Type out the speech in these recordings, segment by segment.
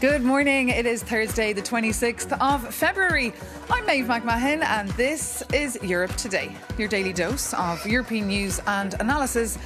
Good morning. It is Thursday, the 26th of February. I'm Maeve McMahon and this is Europe Today, your daily dose of European news and analysis.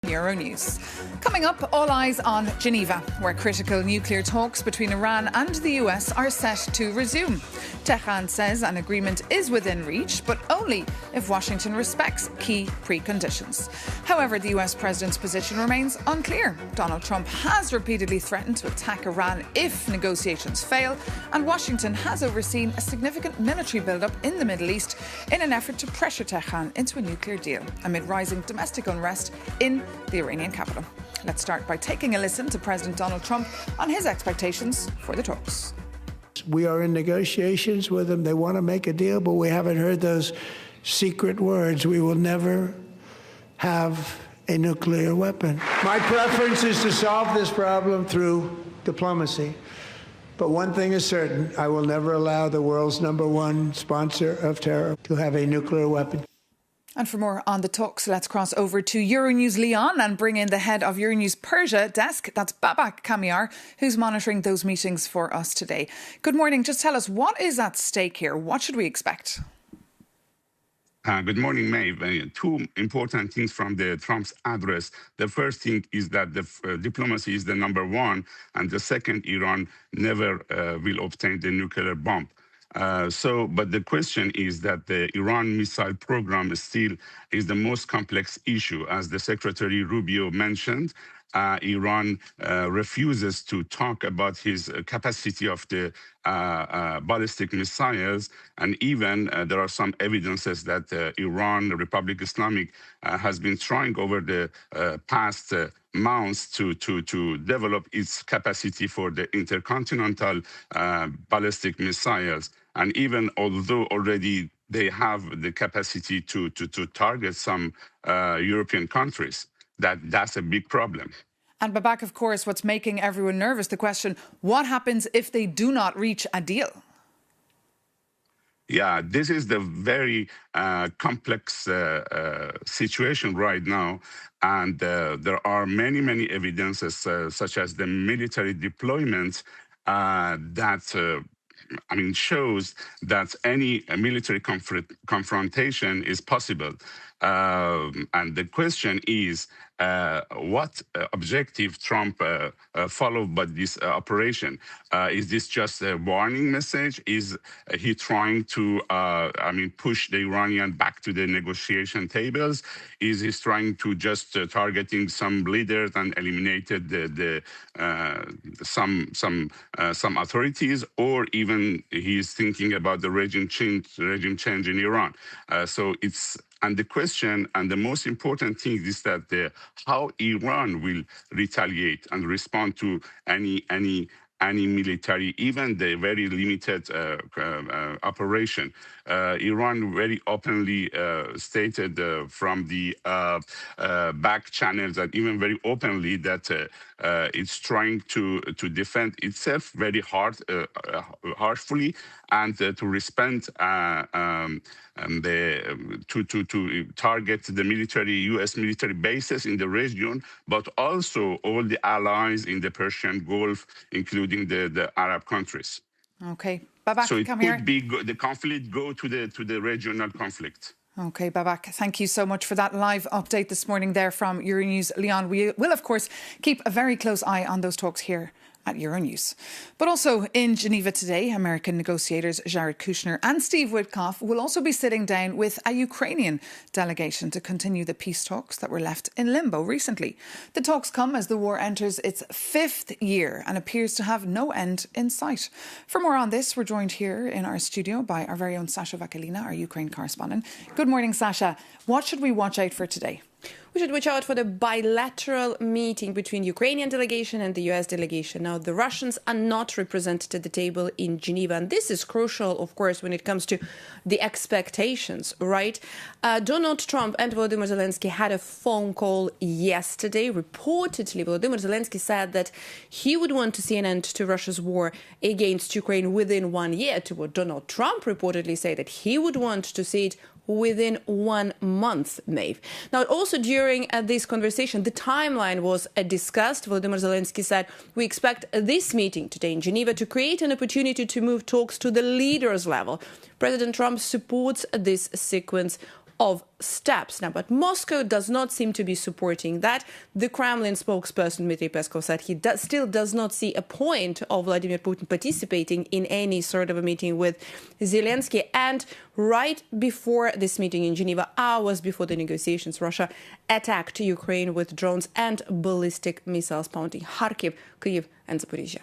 Euronews. Coming up, all eyes on Geneva, where critical nuclear talks between Iran and the US are set to resume. Tehran says an agreement is within reach, but only if Washington respects key preconditions. However, the US president's position remains unclear. Donald Trump has repeatedly threatened to attack Iran if negotiations fail, and Washington has overseen a significant military buildup in the Middle East in an effort to pressure Tehran into a nuclear deal, amid rising domestic unrest in the Iranian capital. Let's start by taking a listen to President Donald Trump on his expectations for the talks. We are in negotiations with them. They want to make a deal, but we haven't heard those secret words. We will never have a nuclear weapon. My preference is to solve this problem through diplomacy. But one thing is certain, I will never allow the world's #1 sponsor of terror to have a nuclear weapon. And for more on the talks, let's cross over to Euronews Lyon and bring in the head of Euronews Persia desk. That's Babak Kamiar, who's monitoring those meetings for us today. Good morning. Just tell us, what is at stake here? What should we expect? Good morning, Maeve. Two important things from the Trump's address. The first thing is that the diplomacy is the #1, and the second, Iran never will obtain the nuclear bomb. But the question is that the Iran missile program still is the most complex issue. As the Secretary Rubio mentioned, Iran refuses to talk about his capacity of the ballistic missiles, and even there are some evidences that Iran, the Republic Islamic, has been trying over the past months to develop its capacity for the intercontinental ballistic missiles. And even although already they have the capacity to target some European countries, that's a big problem. And Babak, of course, what's making everyone nervous, the question, what happens if they do not reach a deal? Yeah, this is the very complex situation right now. And there are many evidences, such as the military deployment that shows that any military confrontation is possible. And the question is, what objective Trump followed by this operation? Is this just a warning message? Is he trying to, push the Iranian back to the negotiation tables? Is he trying to just targeting some leaders and eliminated some authorities, or even he's thinking about the regime change in Iran? And the question, and the most important thing, is that how Iran will retaliate and respond to any military, even the very limited operation. Iran very openly stated from the back channels, and even very openly, that it's trying to defend itself very harshly, and to respond to target the U.S. military bases in the region, but also all the allies in the Persian Gulf, including the Arab countries. Okay, Babak, so it come could here. be the conflict go to the regional conflict. Okay, Babak, thank you so much for that live update this morning there from Euronews Lyon. We will, of course, keep a very close eye on those talks here at Euronews. But also in Geneva today, American negotiators Jared Kushner and Steve Witkoff will also be sitting down with a Ukrainian delegation to continue the peace talks that were left in limbo recently. The talks come as the war enters its 5th year and appears to have no end in sight. For more on this, we're joined here in our studio by our very own Sasha Vakalina, our Ukraine correspondent. Good morning, Sasha. What should we watch out for today? We should watch out for the bilateral meeting between Ukrainian delegation and the US delegation. Now, the Russians are not represented at the table in Geneva, and this is crucial, of course, when it comes to the expectations, right? Donald Trump and Volodymyr Zelensky had a phone call yesterday. Reportedly, Volodymyr Zelensky said that he would want to see an end to Russia's war against Ukraine within 1 year, to what Donald Trump reportedly said that he would want to see it within 1 month, Maeve. Now, also during this conversation, the timeline was discussed. Volodymyr Zelensky said, we expect this meeting today in Geneva to create an opportunity to move talks to the leaders' level. President Trump supports this sequence of steps now, but Moscow does not seem to be supporting that. The Kremlin spokesperson Dmitry Peskov said he still does not see a point of Vladimir Putin participating in any sort of a meeting with Zelensky. And right before this meeting in Geneva, hours before the negotiations, Russia attacked Ukraine with drones and ballistic missiles pounding Kharkiv, Kyiv and Zaporizhia.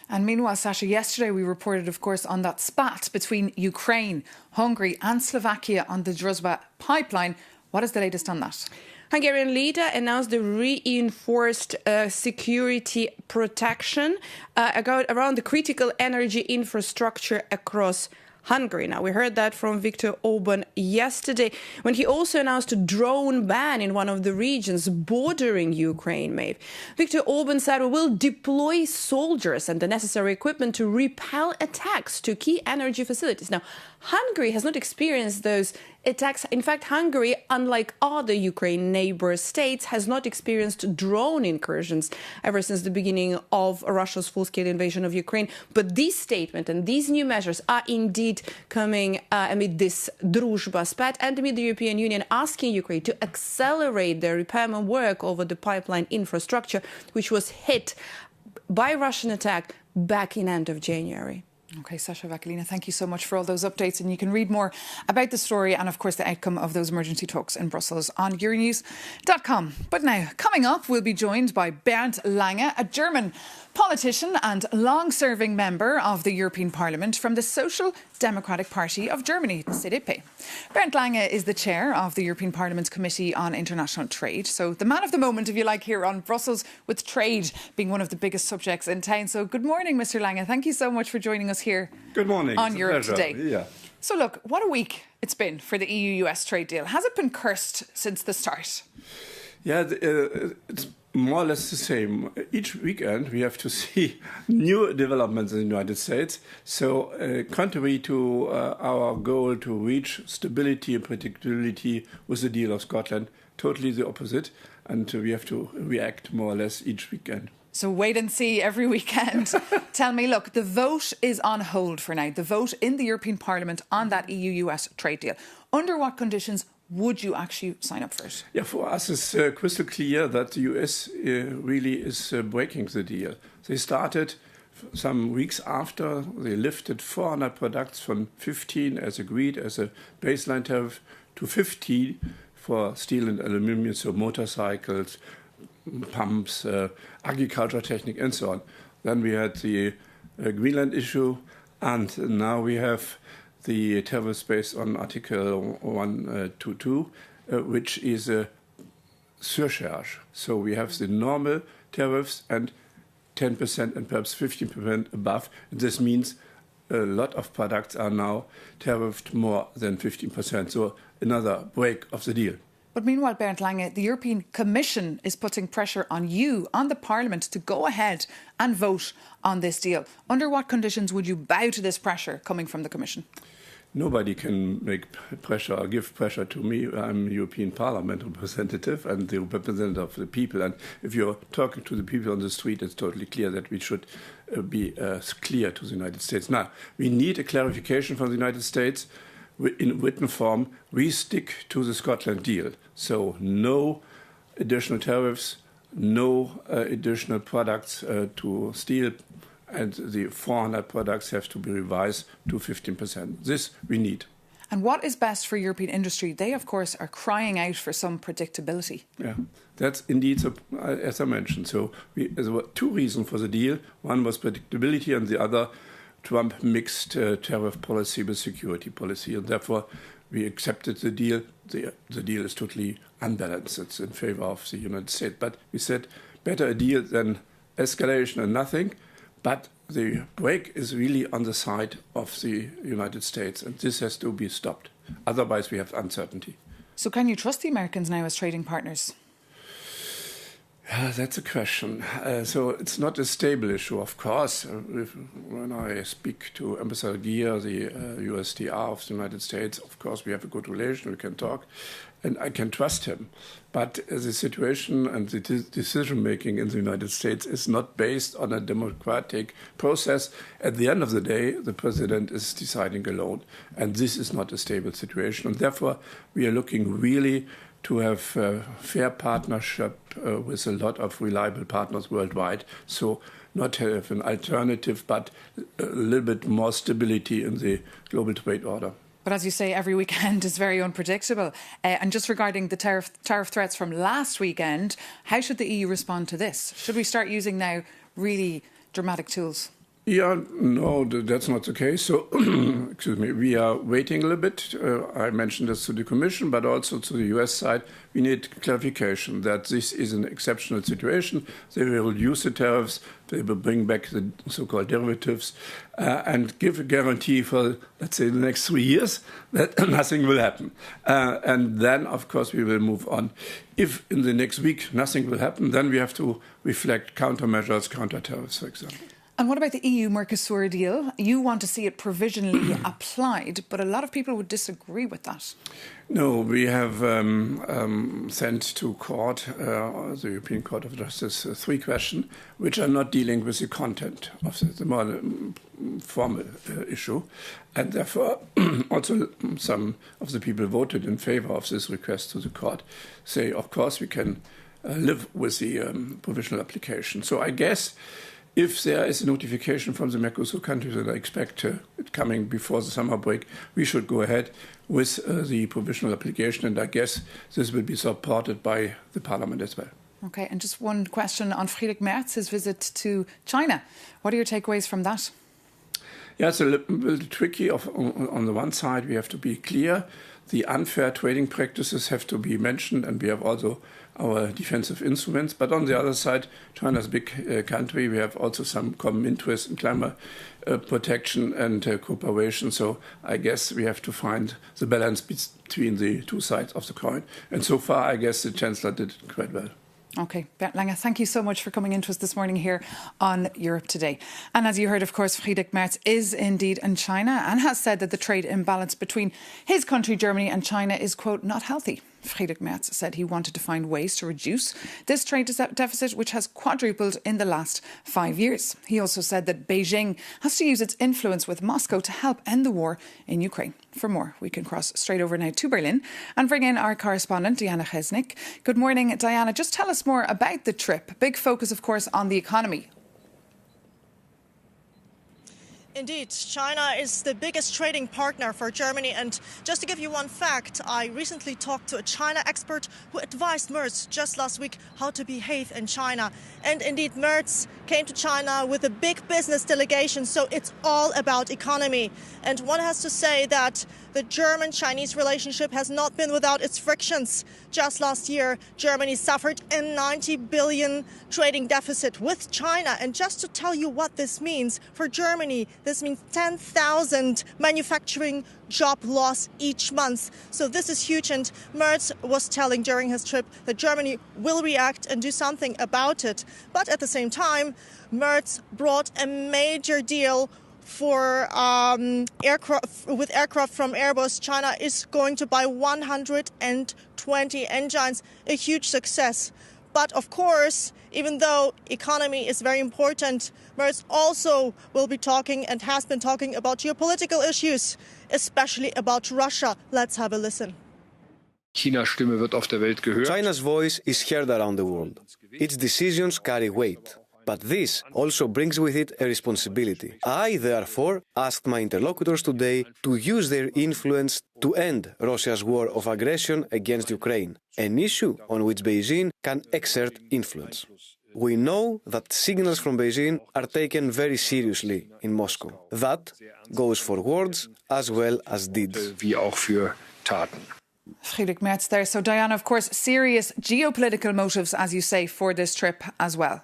And meanwhile, Sasha, yesterday we reported, of course, on that spat between Ukraine, Hungary and Slovakia on the Druzhba pipeline. What is the latest on that? Hungarian leader announced the reinforced security protection around the critical energy infrastructure across Hungary. Now, we heard that from Viktor Orban yesterday, when he also announced a drone ban in one of the regions bordering Ukraine, Maeve. Viktor Orban said, we will deploy soldiers and the necessary equipment to repel attacks to key energy facilities. Now, Hungary has not experienced those attacks. In fact, Hungary, unlike other Ukraine neighbor states, has not experienced drone incursions ever since the beginning of Russia's full-scale invasion of Ukraine. But this statement and these new measures are indeed coming amid this Druzhba spat and amid the European Union asking Ukraine to accelerate their repairment work over the pipeline infrastructure, which was hit by Russian attack back in end of January. OK, Sasha Vakalina, thank you so much for all those updates. And you can read more about the story and, of course, the outcome of those emergency talks in Brussels on Euronews.com. But now, coming up, we'll be joined by Bernd Lange, a German politician and long-serving member of the European Parliament from the Social Democratic Party of Germany, the CDP. Bernd Lange is the chair of the European Parliament's Committee on International Trade. So the man of the moment, if you like, here on Brussels, with trade being one of the biggest subjects in town. So good morning, Mr. Lange. Thank you so much for joining us here. Good morning. On Europe Today. Yeah. So look, what a week it's been for the EU-US trade deal. Has it been cursed since the start? Yeah, it's more or less the same. Each weekend we have to see new developments in the United States. So contrary to our goal to reach stability and predictability with the deal of Scotland, totally the opposite. And we have to react more or less each weekend. So wait and see every weekend. Tell me, look, the vote is on hold for now. The vote in the European Parliament on that EU-US trade deal. Under what conditions would you actually sign up for it? Yeah, for us it's crystal clear that the US really is breaking the deal. They started some weeks after they lifted 400 products from 15 as agreed as a baseline tariff to 50 for steel and aluminium, so motorcycles, pumps, agriculture technique, and so on. Then we had the Greenland issue, and now we have the tariffs based on Article 122, which is a surcharge. So we have the normal tariffs and 10% and perhaps 15% above. This means a lot of products are now tariffed more than 15%. So another break of the deal. But meanwhile, Bernd Lange, the European Commission is putting pressure on you, on the Parliament, to go ahead and vote on this deal. Under what conditions would you bow to this pressure coming from the Commission? Nobody can make pressure or give pressure to me. I'm a European Parliament representative and the representative of the people. And if you're talking to the people on the street, it's totally clear that we should be clear to the United States. Now, we need a clarification from the United States in written form. We stick to the Scotland deal. So no additional tariffs, no additional products to steel, and the 400 products have to be revised to 15%. This we need. And what is best for European industry? They, of course, are crying out for some predictability. Yeah, that's indeed, as I mentioned. So there were two reasons for the deal. One was predictability, and the other, Trump mixed tariff policy with security policy. And therefore, we accepted the deal. The deal is totally unbalanced. It's in favor of the United States. But we said, better a deal than escalation and nothing. But the break is really on the side of the United States, and this has to be stopped. Otherwise, we have uncertainty. So can you trust the Americans now as trading partners? That's a question. So it's not a stable issue, of course. When I speak to Ambassador Gear, the USTR of the United States, of course we have a good relation, we can talk, and I can trust him. But the situation and the decision-making in the United States is not based on a democratic process. At the end of the day, the president is deciding alone, and this is not a stable situation. And therefore, we are looking really to have fair partnership with a lot of reliable partners worldwide. So not have an alternative, but a little bit more stability in the global trade order. But as you say, every weekend is very unpredictable. And just regarding the tariff threats from last weekend, how should the EU respond to this? Should we start using now really dramatic tools? Yeah, no, that's not the case. So, excuse me, we are waiting a little bit. I mentioned this to the Commission, but also to the US side. We need clarification that this is an exceptional situation. They will reduce the tariffs, they will bring back the so-called derivatives, and give a guarantee for, let's say, the next 3 years that nothing will happen. And then, of course, we will move on. If in the next week nothing will happen, then we have to reflect countermeasures, counter-tariffs, for example. And what about the EU-Mercosur deal? You want to see it provisionally applied, but a lot of people would disagree with that. No, we have sent to court, the European Court of Justice, 3 questions which are not dealing with the content of the more formal issue. And therefore, also some of the people voted in favor of this request to the court say, of course, we can live with the provisional application. So I guess if there is a notification from the Mercosur countries, and I expect it coming before the summer break, we should go ahead with the provisional application, and I guess this will be supported by the Parliament as well. Okay, and just one question on Friedrich Merz, his visit to China. What are your takeaways from that? Yeah, it's a little bit tricky. On the one side, we have to be clear. The unfair trading practices have to be mentioned, and we have also our defensive instruments. But on the other side, China is a big country. We have also some common interest in climate protection and cooperation. So I guess we have to find the balance between the two sides of the coin. And so far, I guess the Chancellor did quite well. OK, Bert Lange, thank you so much for coming into us this morning here on Europe Today. And as you heard, of course, Friedrich Merz is indeed in China and has said that the trade imbalance between his country, Germany, and China is, quote, not healthy. Friedrich Merz said he wanted to find ways to reduce this trade deficit, which has quadrupled in the last 5 years. He also said that Beijing has to use its influence with Moscow to help end the war in Ukraine. For more, we can cross straight over now to Berlin and bring in our correspondent, Diana Chesnik. Good morning, Diana. Just tell us more about the trip. Big focus, of course, on the economy. Indeed, China is the biggest trading partner for Germany. And just to give you one fact, I recently talked to a China expert who advised Merz just last week how to behave in China. And indeed, Merz came to China with a big business delegation, so it's all about economy. And one has to say that the German-Chinese relationship has not been without its frictions. Just last year, Germany suffered a 90 billion trading deficit with China. And just to tell you what this means for Germany, this means 10,000 manufacturing job loss each month. So this is huge. And Merz was telling during his trip that Germany will react and do something about it. But at the same time, Merz brought a major deal for aircraft from Airbus. China is going to buy 120 engines, a huge success. But of course, even though economy is very important, Merz also will be talking and has been talking about geopolitical issues, especially about Russia. Let's have a listen. China's voice is heard around the world. Its decisions carry weight. But this also brings with it a responsibility. I, therefore, asked my interlocutors today to use their influence to end Russia's war of aggression against Ukraine, an issue on which Beijing can exert influence. We know that signals from Beijing are taken very seriously in Moscow. That goes for words as well as deeds. Wie auch für Taten. Friedrich Merz there. So, Diana, of course, serious geopolitical motives, as you say, for this trip as well.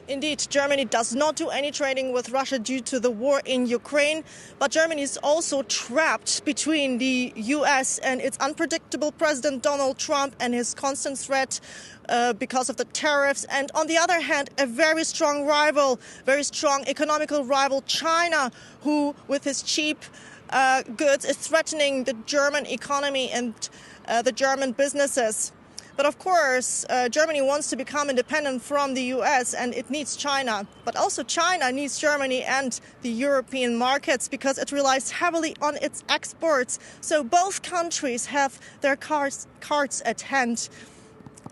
Indeed, Germany does not do any trading with Russia due to the war in Ukraine. But Germany is also trapped between the US and its unpredictable President Donald Trump and his constant threat because of the tariffs. And on the other hand, a very strong rival, very strong economical rival, China, who with his cheap goods is threatening the German economy and the German businesses. But of course, Germany wants to become independent from the US and it needs China. But also China needs Germany and the European markets because it relies heavily on its exports. So both countries have their cards at hand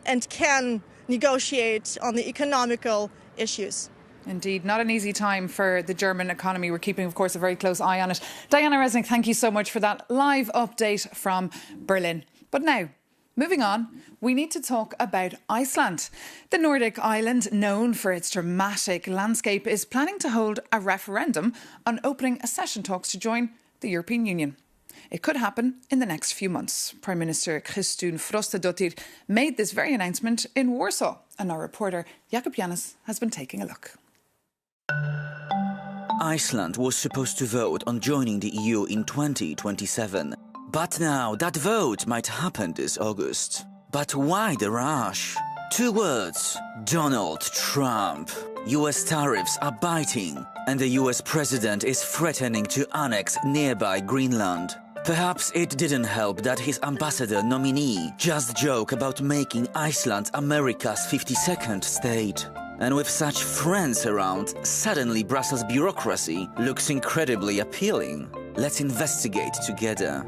and can negotiate on the economical issues. Indeed, not an easy time for the German economy. We're keeping, of course, a very close eye on it. Diana Resnick, thank you so much for that live update from Berlin. But now, moving on, we need to talk about Iceland. The Nordic island, known for its dramatic landscape, is planning to hold a referendum on opening accession talks to join the European Union. It could happen in the next few months. Prime Minister Kristrún Frostadóttir made this very announcement in Warsaw, and our reporter Jakob Janis has been taking a look. Iceland was supposed to vote on joining the EU in 2027. But now that vote might happen this August. But why the rush? 2 words: Donald Trump. US tariffs are biting, and the US president is threatening to annex nearby Greenland. Perhaps it didn't help that his ambassador nominee just joked about making Iceland America's 52nd state. And with such friends around, suddenly Brussels bureaucracy looks incredibly appealing. Let's investigate together.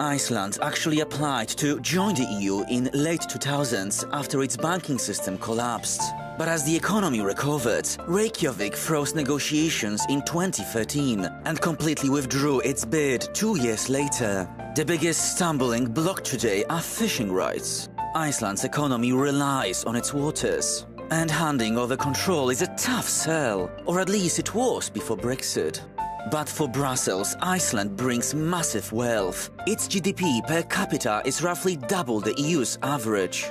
Iceland actually applied to join the EU in late 2000s after its banking system collapsed. But as the economy recovered, Reykjavik froze negotiations in 2013 and completely withdrew its bid 2 years later. The biggest stumbling block today are fishing rights. Iceland's economy relies on its waters. And handing over control is a tough sell, or at least it was before Brexit. But for Brussels, Iceland brings massive wealth. Its GDP per capita is roughly double the EU's average.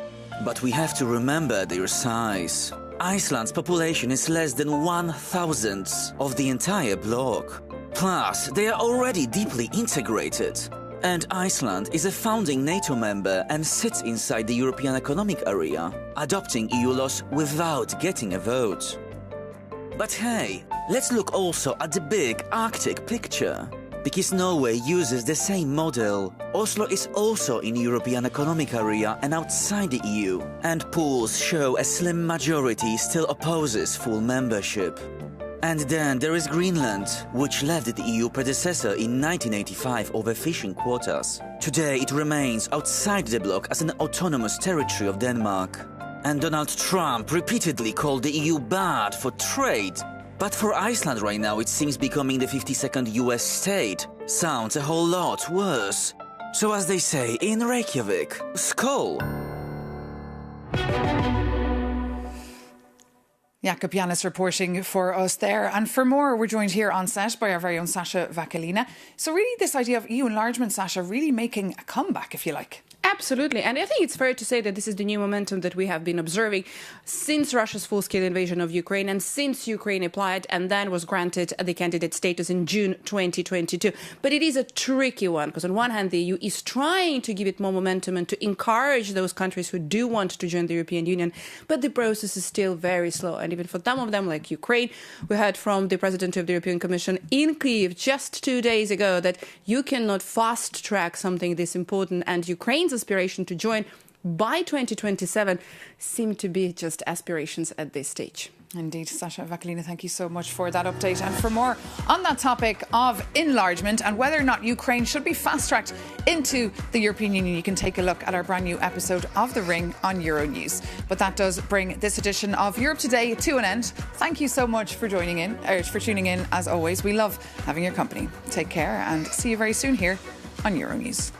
But we have to remember their size. Iceland's population is less than 1/1000th of the entire bloc. Plus, they are already deeply integrated. And Iceland is a founding NATO member and sits inside the European Economic Area, adopting EU laws without getting a vote. But hey, let's look also at the big Arctic picture. Because Norway uses the same model. Oslo is also in European Economic Area and outside the EU. And polls show a slim majority still opposes full membership. And then there is Greenland, which left the EU predecessor in 1985 over fishing quotas. Today it remains outside the bloc as an autonomous territory of Denmark. And Donald Trump repeatedly called the EU bad for trade. But for Iceland right now it seems becoming the 52nd US state sounds a whole lot worse. So as they say in Reykjavik, skål! Jakob Janis reporting for us there. And for more, we're joined here on set by our very own Sasha Vakalina. So really this idea of EU enlargement, Sasha, really making a comeback, if you like. Absolutely. And I think it's fair to say that this is the new momentum that we have been observing since Russia's full-scale invasion of Ukraine and since Ukraine applied and then was granted the candidate status in June 2022. But it is a tricky one because on one hand, the EU is trying to give it more momentum and to encourage those countries who do want to join the European Union. But the process is still very slow. And even for some of them, like Ukraine, we heard from the President of the European Commission in Kyiv just 2 days ago that you cannot fast-track something this important, and Ukraine's aspiration to join by 2027 seem to be just aspirations at this stage. Indeed. Sasha Vakalina, thank you so much for that update. And for more on that topic of enlargement and whether or not Ukraine should be fast-tracked into the European Union, you can take a look at our brand new episode of The Ring on Euronews. But that does bring this edition of Europe Today to an end. Thank you so much for tuning in. As always, we love having your company. Take care and see you very soon here on Euronews.